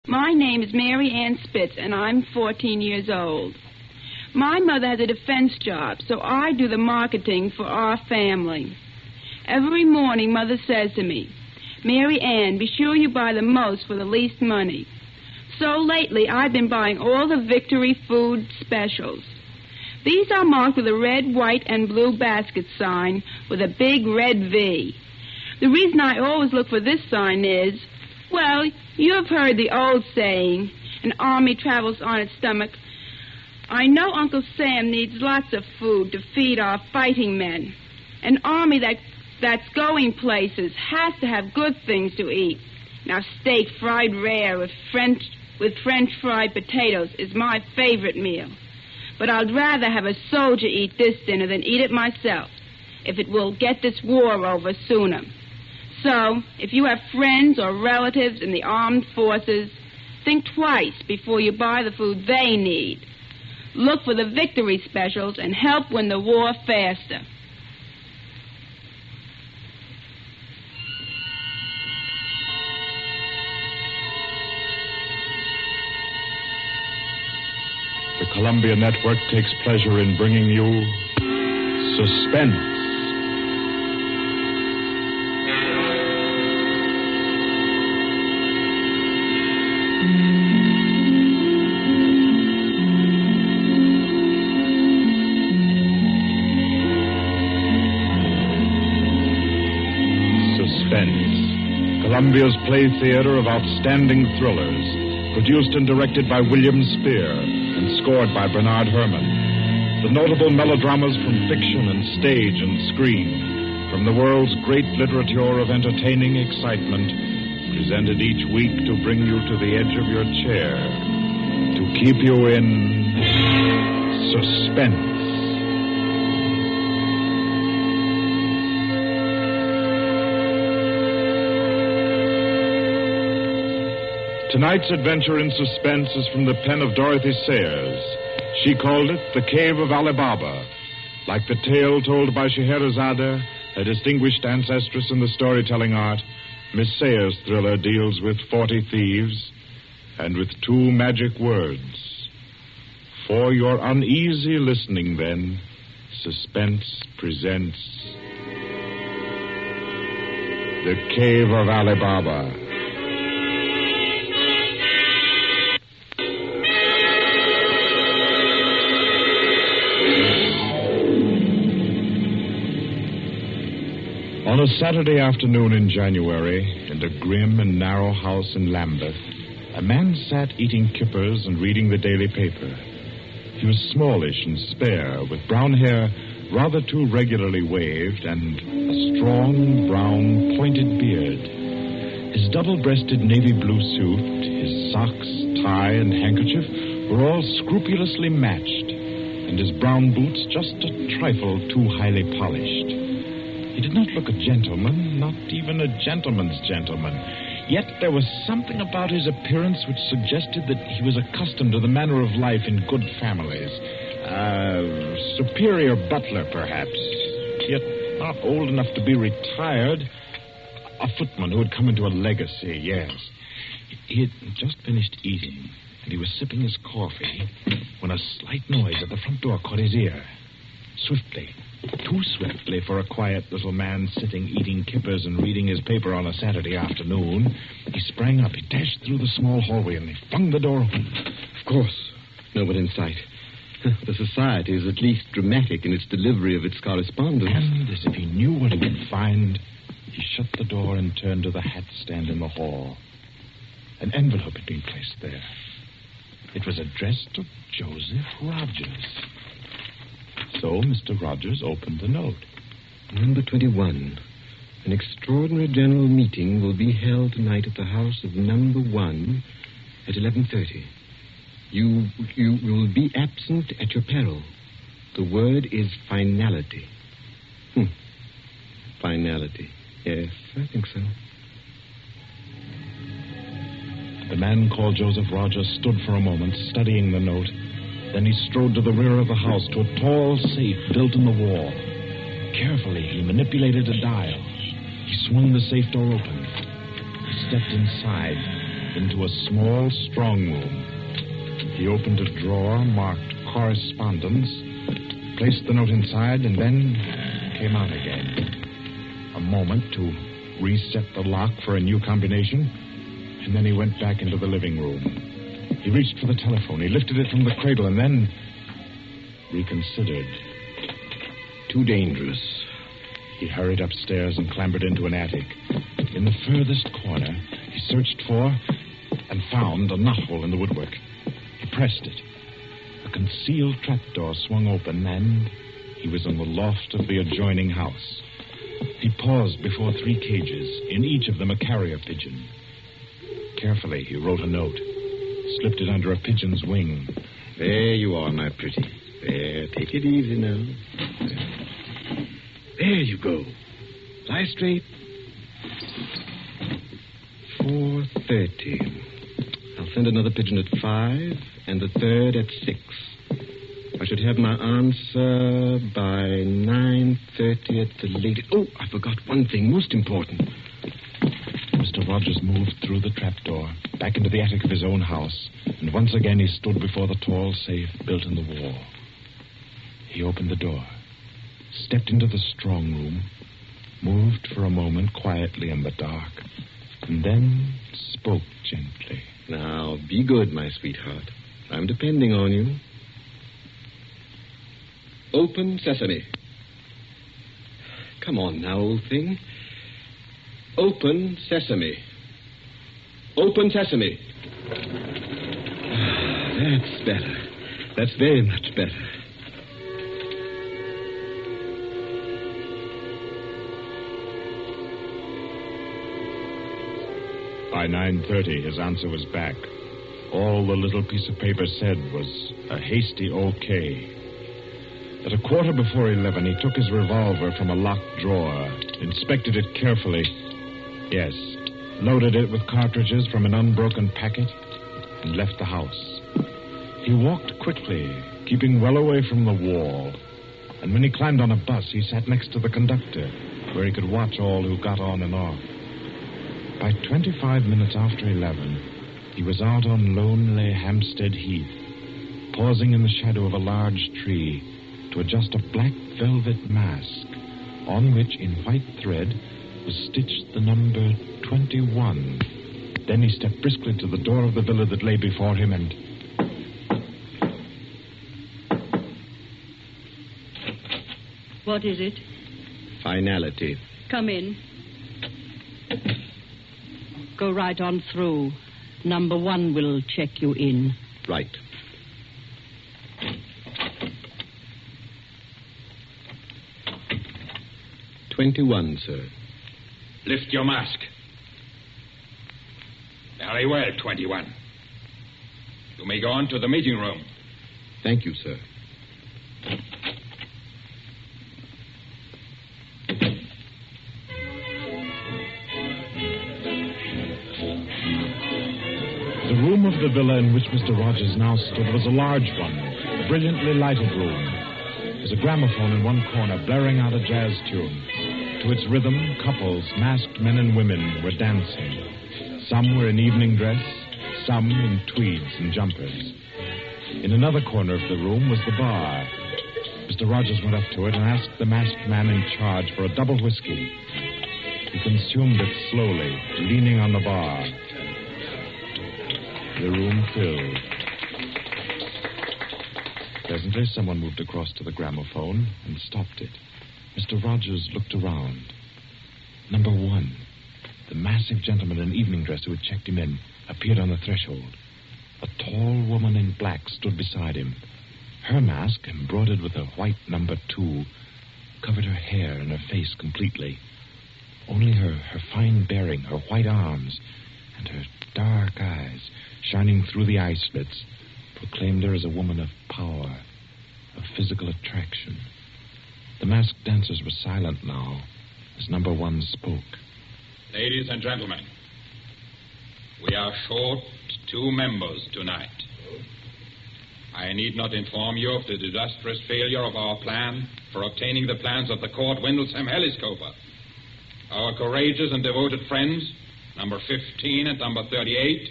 My name is Mary Ann Spitz, and I'm 14 years old. My mother has a defense job, so I do the marketing for our family. Every morning, Mother says to me, Mary Ann, be sure you buy the most for the least money. So lately, I've been buying all the Victory food specials. These are marked with a red, white, and blue basket sign with a big red V. The reason I always look for this sign is, well, you have heard the old saying, an army travels on its stomach. I know Uncle Sam needs lots of food to feed our fighting men. An army that's going places has to have good things to eat. Now, steak fried rare with French fried potatoes is my favorite meal. But I'd rather have a soldier eat this dinner than eat it myself, if it will get this war over sooner. So, if you have friends or relatives in the armed forces, think twice before you buy the food they need. Look for the Victory specials and help win the war faster. The Columbia Network takes pleasure in bringing you Suspense. Columbia's play theater of outstanding thrillers, produced and directed by William Spear and scored by Bernard Herrmann. The notable melodramas from fiction and stage and screen, from the world's great literature of entertaining excitement, presented each week to bring you to the edge of your chair, to keep you in suspense. Tonight's adventure in suspense is from the pen of Dorothy Sayers. She called it The Cave of Ali Baba. Like the tale told by Scheherazade, a distinguished ancestress in the storytelling art, Miss Sayers' thriller deals with 40 thieves and with 2 magic words. For your uneasy listening, then, Suspense presents The Cave of Ali Baba. On a Saturday afternoon in January, in a grim and narrow house in Lambeth, a man sat eating kippers and reading the daily paper. He was smallish and spare, with brown hair rather too regularly waved and a strong, brown, pointed beard. His double-breasted navy blue suit, his socks, tie, and handkerchief were all scrupulously matched, and his brown boots just a trifle too highly polished. He did not look a gentleman, not even a gentleman's gentleman. Yet there was something about his appearance which suggested that he was accustomed to the manner of life in good families. Superior butler, perhaps, yet not old enough to be retired. A footman who had come into a legacy, yes. He had just finished eating, and he was sipping his coffee when a slight noise at the front door caught his ear. Swiftly, too swiftly for a quiet little man sitting eating kippers and reading his paper on a Saturday afternoon, he sprang up. He dashed through the small hallway and he flung the door open. Of course, no one in sight. The society is at least dramatic in its delivery of its correspondence. And as if he knew what he would find, he shut the door and turned to the hat stand in the hall. An envelope had been placed there. It was addressed to Joseph Rogers. So Mr. Rogers opened the note. Number 21. An extraordinary general meeting will be held tonight at the house of number 1 at 11:30. You will be absent at your peril. The word is finality. Finality. Yes, I think so. The man called Joseph Rogers stood for a moment, studying the note. Then he strode to the rear of the house, to a tall safe built in the wall. Carefully, he manipulated a dial. He swung the safe door open. He stepped inside. into a small strong room. He opened a drawer marked correspondence, placed the note inside, and then came out again. A moment to reset the lock for a new combination, and then he went back into the living room. He reached for the telephone. He lifted it from the cradle and then reconsidered. Too dangerous. He hurried upstairs and clambered into an attic. In the furthest corner, he searched for and found a knothole in the woodwork. He pressed it. A concealed trapdoor swung open, and he was in the loft of the adjoining house. He paused before 3 cages, in each of them a carrier pigeon. Carefully, he wrote a note, slipped it under a pigeon's wing. There you are, my pretty. There, take it easy now. There you go. Lie straight. 4:30. I'll send another pigeon at 5 and the third at 6. I should have my answer by 9:30 at the latest. Oh, I forgot one thing, most important. Mr. Rogers moved through the trapdoor, back into the attic of his own house, and once again he stood before the tall safe built in the wall. He opened the door, stepped into the strong room, moved for a moment quietly in the dark, and then spoke gently. Now, be good, my sweetheart. I'm depending on you. Open sesame. Come on now, old thing. Open sesame. Open sesame. That's better. That's very much better. By 9:30, his answer was back. All the little piece of paper said was a hasty okay. At a quarter before 11, he took his revolver from a locked drawer, inspected it carefully. Yes, loaded it with cartridges from an unbroken packet, and left the house. He walked quickly, keeping well away from the wall. And when he climbed on a bus, he sat next to the conductor, where he could watch all who got on and off. By 25 minutes after 11, he was out on lonely Hampstead Heath, pausing in the shadow of a large tree to adjust a black velvet mask, on which, in white thread, was stitched the number 21. Then he stepped briskly to the door of the villa that lay before him and... What is it? Finality. Come in. Go right on through. Number 1 will check you in. Right. $21, sir. Lift your mask. Very well, 21. You may go on to the meeting room. Thank you, sir. The room of the villa in which Mr. Rogers now stood was a large one, a brilliantly lighted room. There was a gramophone in one corner blaring out a jazz tune. To its rhythm, couples, masked men and women, were dancing. Some were in evening dress, some in tweeds and jumpers. In another corner of the room was the bar. Mr. Rogers went up to it and asked the masked man in charge for a double whiskey. He consumed it slowly, leaning on the bar. The room filled. Presently, someone moved across to the gramophone and stopped it. Mr. Rogers looked around. Number 1, the massive gentleman in evening dress who had checked him in, appeared on the threshold. A tall woman in black stood beside him. Her mask, embroidered with a white number 2, covered her hair and her face completely. Only her fine bearing, her white arms, and her dark eyes, shining through the eye slits, proclaimed her as a woman of power, of physical attraction. The masked dancers were silent now as number 1 spoke. Ladies and gentlemen, we are short 2 members tonight. I need not inform you of the disastrous failure of our plan for obtaining the plans of the court Windlesham Heliscoper. Our courageous and devoted friends, number 15 and number 38,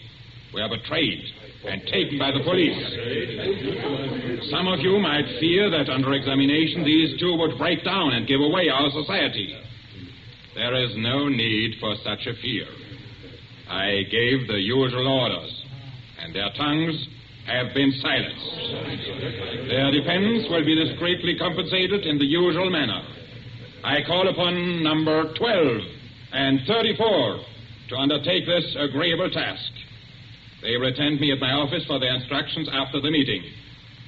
were betrayed and taken by the police. Some of you might fear that under examination these two would break down and give away our society. There is no need for such a fear. I gave the usual orders, and their tongues have been silenced. Their defense will be discreetly compensated in the usual manner. I call upon number 12 and 34 to undertake this agreeable task. They will attend me at my office for their instructions after the meeting.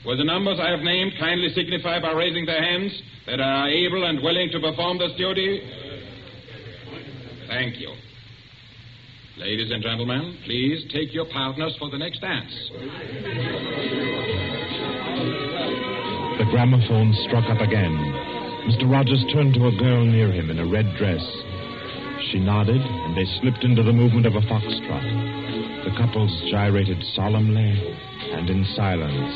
Will the numbers I have named kindly signify by raising their hands that are able and willing to perform this duty? Thank you. Ladies and gentlemen, please take your partners for the next dance. The gramophone struck up again. Mr. Rogers turned to a girl near him in a red dress. She nodded, and they slipped into the movement of a foxtrot. The couples gyrated solemnly and in silence.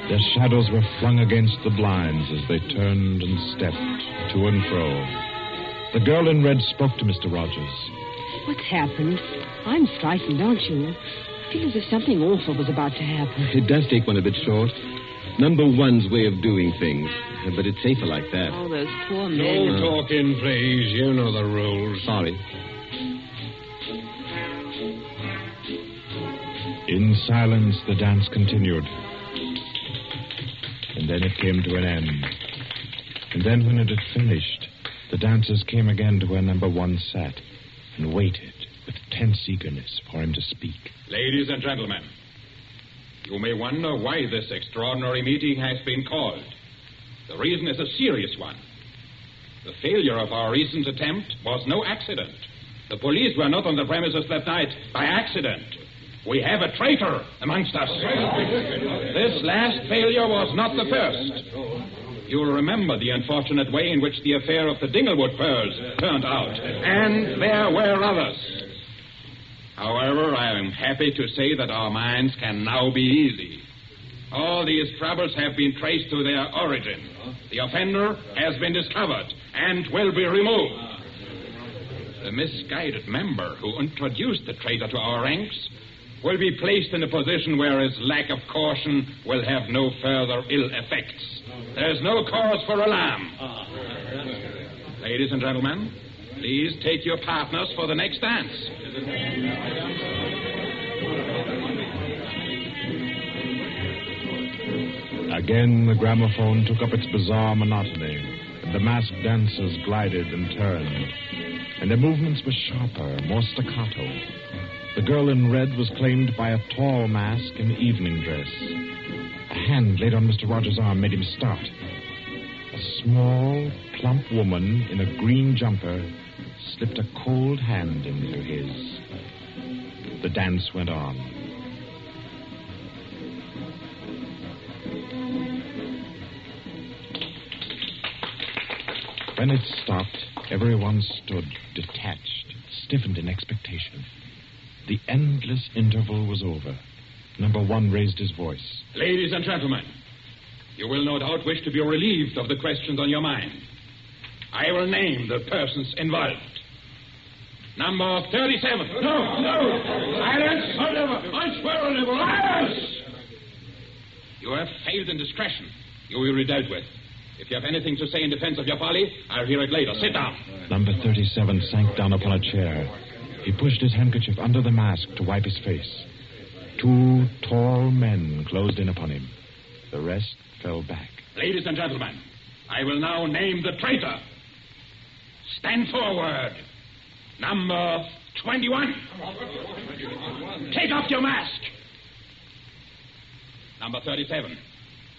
Their shadows were flung against the blinds as they turned and stepped to and fro. The girl in red spoke to Mr. Rogers. What's happened? I'm frightened, aren't you? I feel as if something awful was about to happen. It does take one a bit short. Number one's way of doing things. But it's safer like that. Oh, those poor men. No talking, please. You know the rules. Sorry. In silence, the dance continued. And then it came to an end. And then when it had finished, the dancers came again to where number one sat and waited with tense eagerness for him to speak. Ladies and gentlemen, you may wonder why this extraordinary meeting has been called. The reason is a serious one. The failure of our recent attempt was no accident. The police were not on the premises that night by accident. We have a traitor amongst us. This last failure was not the first. You'll remember the unfortunate way in which the affair of the Dinglewood pearls turned out. And there were others. However, I am happy to say that our minds can now be easy. All these troubles have been traced to their origin. The offender has been discovered and will be removed. The misguided member who introduced the traitor to our ranks will be placed in a position where his lack of caution will have no further ill effects. There's no cause for alarm. Ladies and gentlemen, please take your partners for the next dance. Again, the gramophone took up its bizarre monotony, and the masked dancers glided and turned, and their movements were sharper, more staccato. The girl in red was claimed by a tall mask in evening dress. A hand laid on Mr. Rogers' arm made him start. A small, plump woman in a green jumper slipped a cold hand into his. The dance went on. When it stopped, everyone stood detached, stiffened in expectation. The endless interval was over. Number one raised his voice. Ladies and gentlemen, you will no doubt wish to be relieved of the questions on your mind. I will name the persons involved. Number 37. No. Silence. I swear I never. Silence! You have failed in discretion. You will be dealt with. If you have anything to say in defense of your folly, I'll hear it later. Sit down. Number 37 sank down upon a chair. He pushed his handkerchief under the mask to wipe his face. Two tall men closed in upon him. The rest fell back. Ladies and gentlemen, I will now name the traitor. Stand forward. Number 21. Take off your mask. Number 37.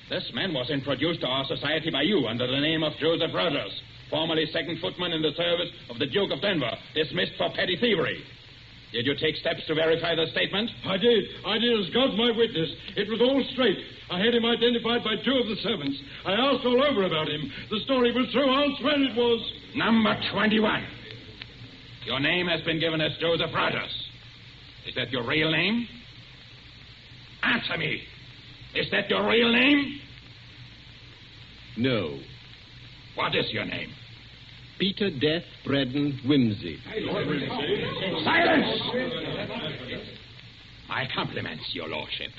This man was introduced to our society by you under the name of Joseph Rogers, formerly second footman in the service of the Duke of Denver, dismissed for petty thievery. Did you take steps to verify the statement? I did as God's my witness. It was all straight. I had him identified by two of the servants. I asked all over about him. The story was true. I'll swear it was. Number 21. Your name has been given as Joseph Rogers. Is that your real name? Answer me. Is that your real name? No. What is your name? Peter Death Braddon Whimsy. Silence! My My compliments, your lordship.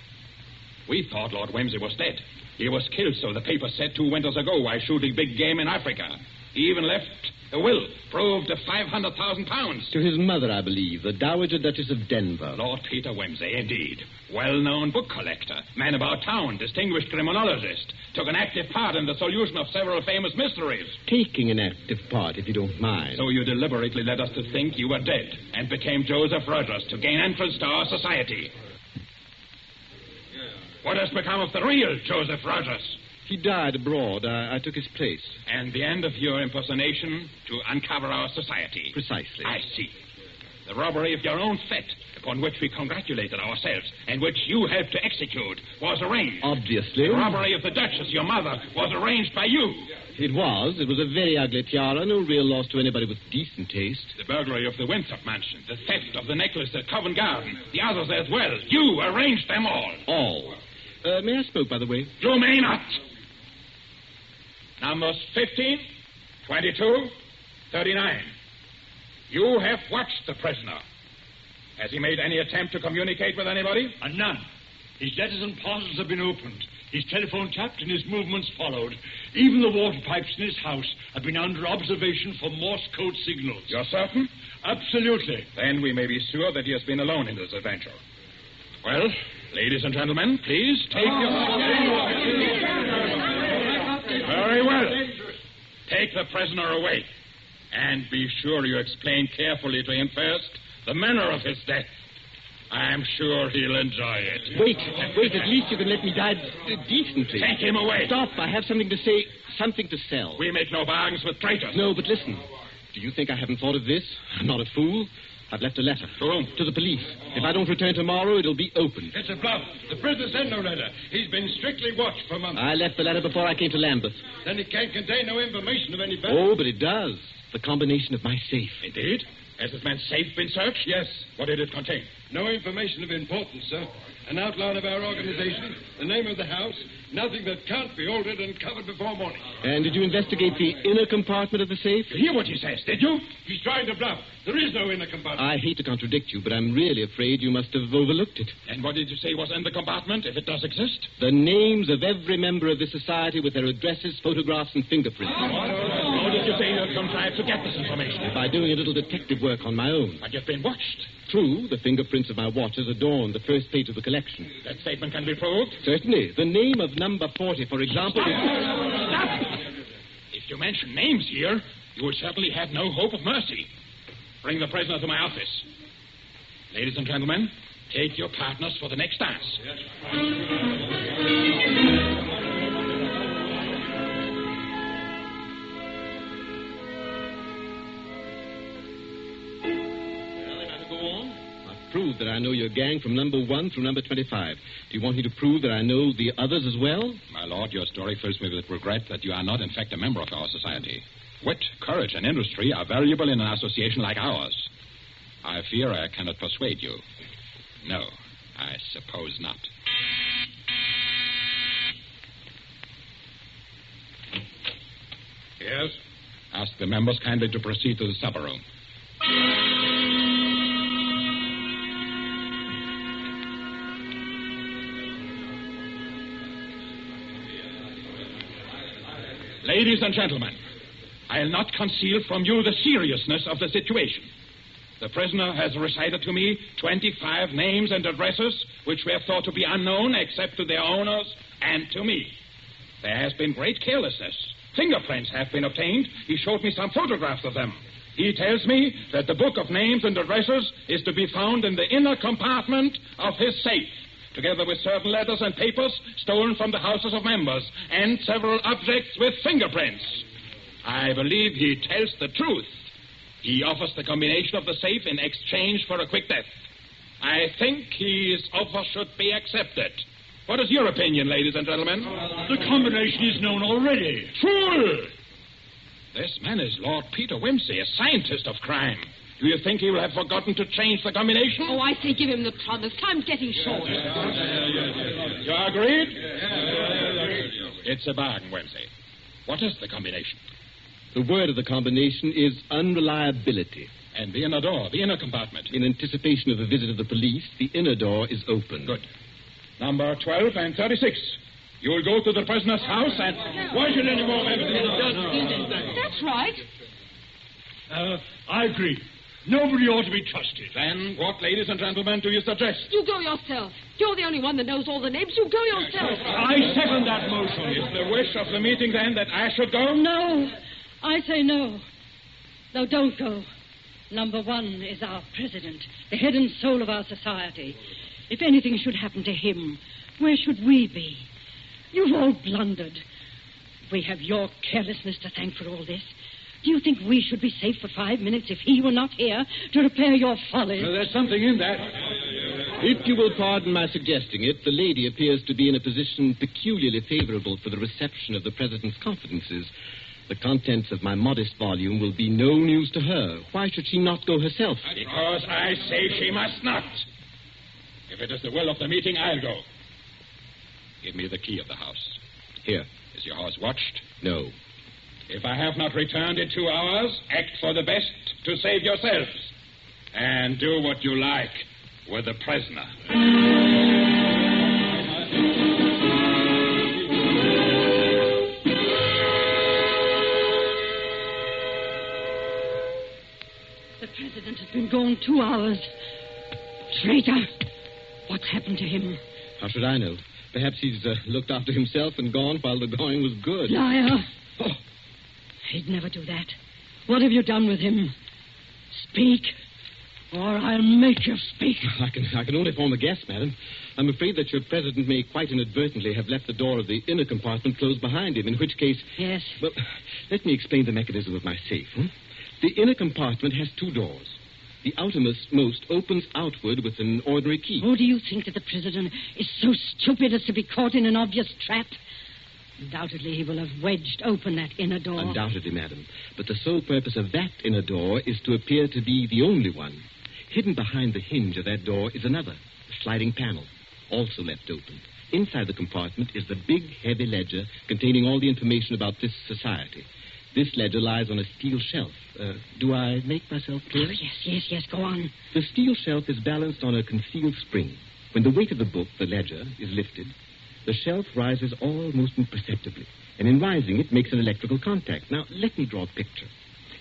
We thought Lord Wimsey was dead. He was killed, so the paper said 2 winters ago, while shooting big game in Africa. He even left a will, proved of £500,000. To his mother, I believe, the Dowager Duchess of Denver. Lord Peter Wimsey, indeed. Well-known book collector, man about town, distinguished criminologist. Took an active part in the solution of several famous mysteries. Taking an active part, if you don't mind. So you deliberately led us to think you were dead and became Joseph Rogers to gain entrance to our society. What has become of the real Joseph Rogers? He died abroad. I took his place. And the end of your impersonation to uncover our society. Precisely. I see. The robbery of your own fete, upon which we congratulated ourselves, and which you helped to execute, was arranged. Obviously. The robbery of the Duchess, your mother, was arranged by you. It was. It was a very ugly tiara. No real loss to anybody with decent taste. The burglary of the Winthrop mansion, the theft of the necklace at Covent Garden, the others as well. You arranged them all. All. May I smoke, by the way? You may not. Numbers 15, 22, 39. You have watched the prisoner. Has he made any attempt to communicate with anybody? None. His letters and parcels have been opened. His telephone tapped and his movements followed. Even the water pipes in his house have been under observation for Morse code signals. You're certain? Absolutely. Then we may be sure that he has been alone in this adventure. Well, ladies and gentlemen, please take your... Very well. Take the prisoner away. And be sure you explain carefully to him first the manner of his death. I'm sure he'll enjoy it. Wait, at least you can let me die decently. Take him away. Stop, I have something to say, something to sell. We make no bargains with traitors. No, but listen. Do you think I haven't thought of this? I'm not a fool. I've left a letter. To whom? To the police. If I don't return tomorrow, it'll be opened. It's a bluff. The prisoner sent no letter. He's been strictly watched for months. I left the letter before I came to Lambeth. Then it can't contain no information of any value. Oh, but it does. The combination of my safe. Indeed? Has this man's safe been searched? Yes. What did it contain? No information of importance, sir. An outline of our organization, the name of the house, nothing that can't be altered and covered before morning. And did you investigate the inner compartment of the safe? You hear what he says, did you? He's trying to bluff. There is no inner compartment. I hate to contradict you, but I'm really afraid you must have overlooked it. And what did you say was in the compartment, if it does exist? The names of every member of this society with their addresses, photographs, and fingerprints. How did you say you contrived to get this information? By doing a little detective work on my own. But you've been watched. True, the fingerprints of my watches adorn the first page of the collection. That statement can be proved? Certainly. The name of number 40, for example... Stop! If you mention names here, you will certainly have no hope of mercy. Bring the prisoner to my office. Ladies and gentlemen, take your partners for the next dance. Prove that I know your gang from number 1 through number 25. Do you want me to prove that I know the others as well? My lord, your story fills me with regret that you are not, in fact, a member of our society. Wit, courage, and industry are valuable in an association like ours. I fear I cannot persuade you. No, I suppose not. Yes? Ask the members kindly to proceed to the supper room. Ladies and gentlemen, I'll not conceal from you the seriousness of the situation. The prisoner has recited to me 25 names and addresses which were thought to be unknown except to their owners and to me. There has been great carelessness. Fingerprints have been obtained. He showed me some photographs of them. He tells me that the book of names and addresses is to be found in the inner compartment of his safe, together with certain letters and papers stolen from the houses of members, and several objects with fingerprints. I believe he tells the truth. He offers the combination of the safe in exchange for a quick death. I think his offer should be accepted. What is your opinion, ladies and gentlemen? The combination is known already. Fool! This man is Lord Peter Wimsey, a scientist of crime. Do you think he will have forgotten to change the combination? Oh, I say give him the promise. Time's getting short. You agreed? It's a bargain, Wimsey. What is the combination? The word of the combination is unreliability. And the inner door, the inner compartment. In anticipation of the visit of the police, the inner door is open. Good. Number 12 and 36. You will go to the prisoner's house and... Why should any more members... That's right. I agree. Nobody ought to be trusted. Then what, ladies and gentlemen, do you suggest? You go yourself. You're the only one that knows all the names. You go yourself. I second that motion. Is the wish of the meeting, then, that I should go? No. I say no. No, don't go. Number 1 is our president, the head and soul of our society. If anything should happen to him, where should we be? You've all blundered. We have your carelessness to thank for all this. Do you think we should be safe for 5 minutes if he were not here to repair your folly? Well, there's something in that. If you will pardon my suggesting it, the lady appears to be in a position peculiarly favorable for the reception of the president's confidences. The contents of my modest volume will be no news to her. Why should she not go herself? Because I say she must not. If it is the will of the meeting, I'll go. Give me the key of the house. Here. Is your house watched? No. If I have not returned in 2 hours, act for the best to save yourselves. And do what you like with the prisoner. The president has been gone 2 hours. Traitor! What's happened to him? How should I know? Perhaps he's looked after himself and gone while the going was good. Liar! Oh. He'd never do that. What have you done with him? Speak, or I'll make you speak. I can only form a guess, madam. I'm afraid that your president may quite inadvertently have left the door of the inner compartment closed behind him, in which case... Yes. Well, let me explain the mechanism of my safe. The inner compartment has 2 doors. The outermost opens outward with an ordinary key. Oh, do you think that the president is so stupid as to be caught in an obvious trap? Undoubtedly, he will have wedged open that inner door. Undoubtedly, madam. But the sole purpose of that inner door is to appear to be the only one. Hidden behind the hinge of that door is another, a sliding panel, also left open. Inside the compartment is the big, heavy ledger containing all the information about this society. This ledger lies on a steel shelf. Do I make myself clear? Oh, yes, go on. The steel shelf is balanced on a concealed spring. When the weight of the book, the ledger, is lifted, the shelf rises almost imperceptibly. And in rising, it makes an electrical contact. Now, let me draw a picture.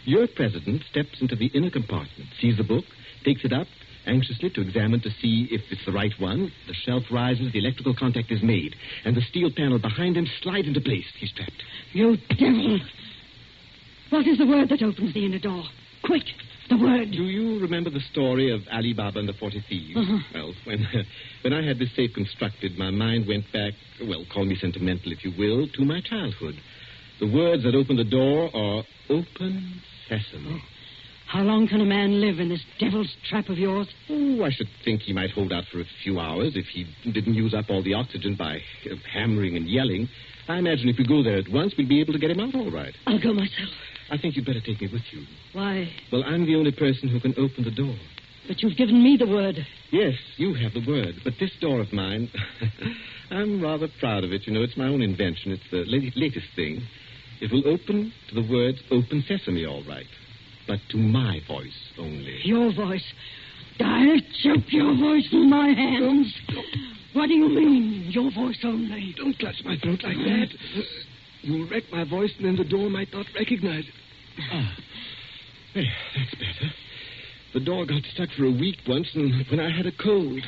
Your president steps into the inner compartment, sees the book, takes it up, anxiously to examine to see if it's the right one. The shelf rises, the electrical contact is made, and the steel panel behind him slides into place. He's trapped. You devil! What is the word that opens the inner door? Quick, the word. Do you remember the story of Ali Baba and the 40 Thieves? Uh-huh. Well, when I had this safe constructed, my mind went back, well, call me sentimental if you will, to my childhood. The words that open the door are open sesame. Oh. How long can a man live in this devil's trap of yours? Oh, I should think he might hold out for a few hours if he didn't use up all the oxygen by hammering and yelling. I imagine if we go there at once, we'll be able to get him out all right. I'll go myself. I think you'd better take me with you. Why? Well, I'm the only person who can open the door. But you've given me the word. Yes, you have the word. But this door of mine, I'm rather proud of it. You know, it's my own invention. It's the latest thing. It will open to the words open sesame, all right. But to my voice only. Your voice? I'll choke your voice in my hands. What do you mean, your voice only? Don't clutch my throat like that. You'll wreck my voice, and then the door might not recognize it. There, that's better. The door got stuck for a week once, and when I had a cold.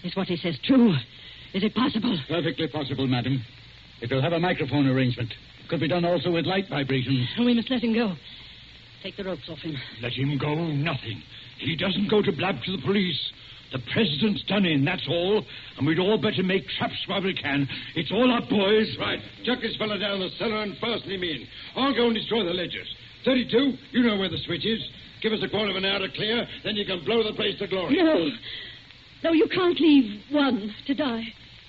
Is what he says true? Is it possible? Perfectly possible, madam. It will have a microphone arrangement. Could be done also with light vibrations. We must let him go. Take the ropes off him. Let him go? Nothing. He doesn't go to blab to the police. The president's done in, that's all. And we'd all better make traps while we can. It's all up, boys. Right. Chuck this fella down the cellar and fasten him in. I'll go and destroy the ledgers. 32, you know where the switch is. Give us a quarter of an hour to clear, then you can blow the place to glory. No. No, you can't leave one to die.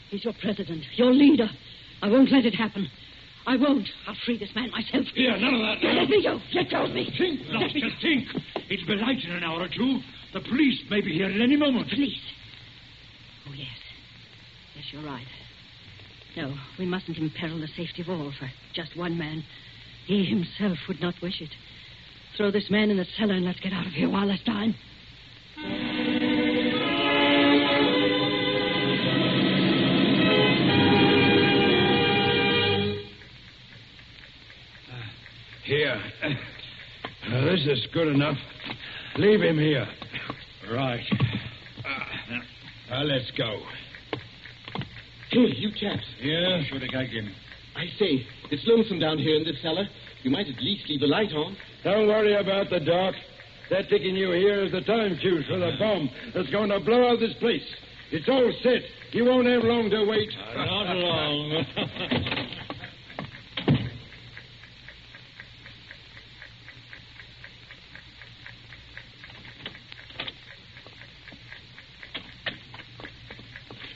He's your president, your leader. I won't let it happen. I won't. I'll free this man myself. Here, none of that. Let me go. Let go of me. Think, Lobster, think. It'll be light in an hour or two. The police may be here at any moment. Police? Oh, yes. Yes, you're right. No, we mustn't imperil the safety of all for just one man. He himself would not wish it. throw this man in the cellar and let's get out of here while there's time. Here. This is good enough. Leave him here. Right. Now, let's go. Hey, you chaps. Yeah? Should I get him? I say, it's lonesome down here in this cellar. You might at least leave the light on. Don't worry about the dark. They're taking you here as the time fuse for the bomb that's going to blow out this place. It's all set. You won't have long to wait. Not long.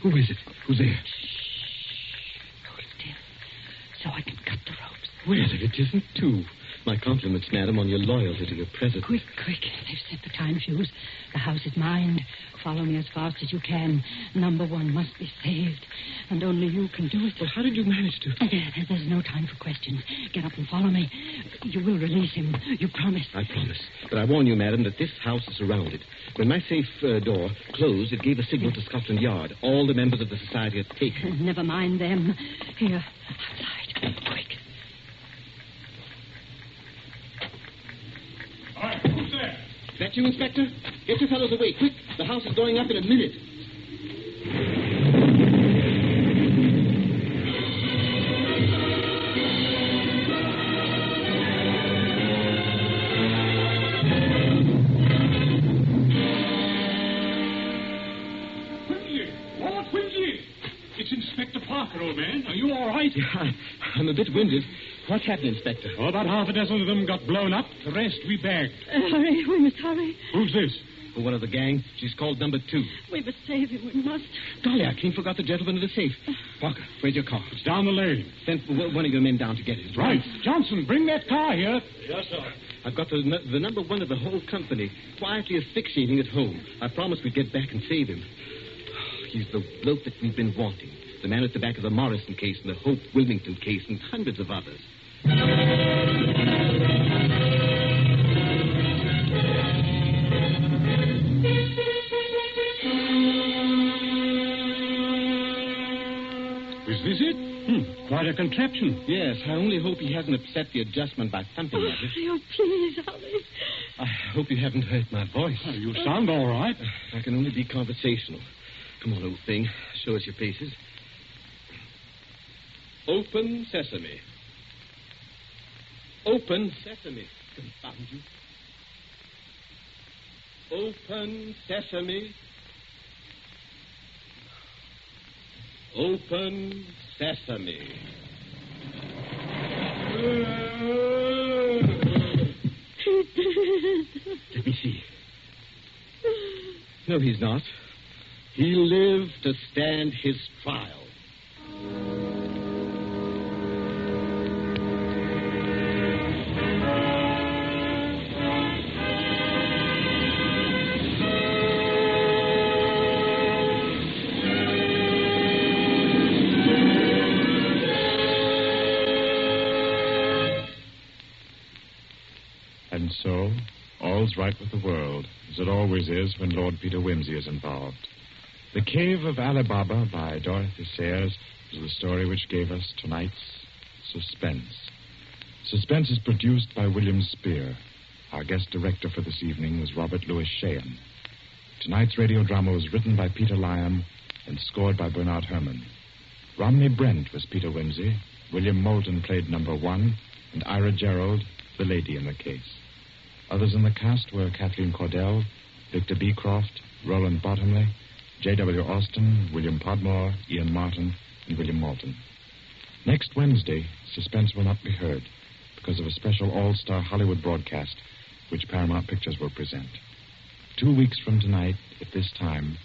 Who is it? Who's there? Hold still, so I can cut the ropes. Well, it isn't two. My compliments, madam, on your loyalty to your president. Quick. They've set the time fuse. The house is mined. Follow me as fast as you can. Number 1 must be saved. And only you can do it. Well, how did you manage to? There's no time for questions. Get up and follow me. You will release him. You promise. I promise. But I warn you, madam, that this house is surrounded. When my safe door closed, it gave a signal to Scotland Yard. All the members of the society are taken. Never mind them. Here, outside. Quick. All right, who's there? That you, Inspector? Get your fellows away, quick. The house is going up in a minute. Quickly! It's Inspector Parker, old man. Are you all right? Yeah, I'm a bit winded. What's happened, Inspector? Oh, about half a dozen of them got blown up. The rest we bagged. Hurry. We must hurry. Who's this? For one of the gang. She's called number 2. We must save him. We must. Golly, I clean forgot the gentleman in the safe. Parker, where's your car? It's down the lane. Send one of your men down to get it. Right. Johnson, bring that car here. Yes, sir. I've got the number 1 of the whole company quietly asphyxiating at home. I promised we'd get back and save him. He's the bloke that we've been wanting. The man at the back of the Morrison case and the Hope Wilmington case and hundreds of others. Is this it? Quite a contraption. Yes, I only hope he hasn't upset the adjustment by thumping at it. Oh, please, hurry. I hope you haven't hurt my voice. Well, you sound all right. I can only be conversational. Come on, old thing. Show us your paces. Open sesame. Open sesame. Confound you. Open sesame. Open sesame. Let me see. No, he's not. He lived to stand his trial. And so, all's right with the world, as it always is when Lord Peter Wimsey is involved. The Cave of Ali Baba by Dorothy Sayers is the story which gave us tonight's Suspense. Suspense is produced by William Spear. Our guest director for this evening was Robert Louis Sheehan. Tonight's radio drama was written by Peter Lyam and scored by Bernard Herrmann. Romney Brent was Peter Wimsey, William Moulton played number 1, and Ira Gerald, the lady in the case. Others in the cast were Kathleen Cordell, Victor Beecroft, Roland Bottomley, J.W. Austin, William Podmore, Ian Martin, and William Moulton. Next Wednesday, Suspense will not be heard because of a special all-star Hollywood broadcast which Paramount Pictures will present. 2 weeks from tonight, at this time,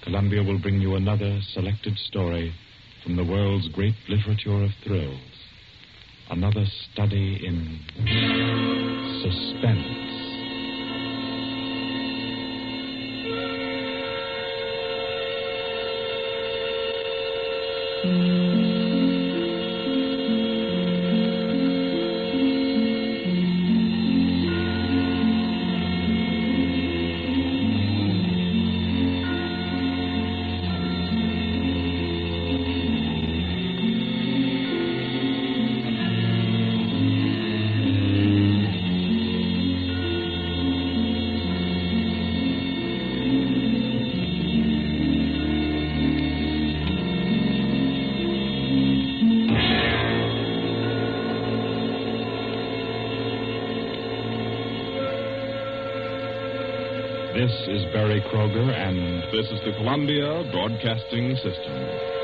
Columbia will bring you another selected story from the world's great literature of thrills. Another study in suspense. This is Barry Kroger, and this is the Columbia Broadcasting System.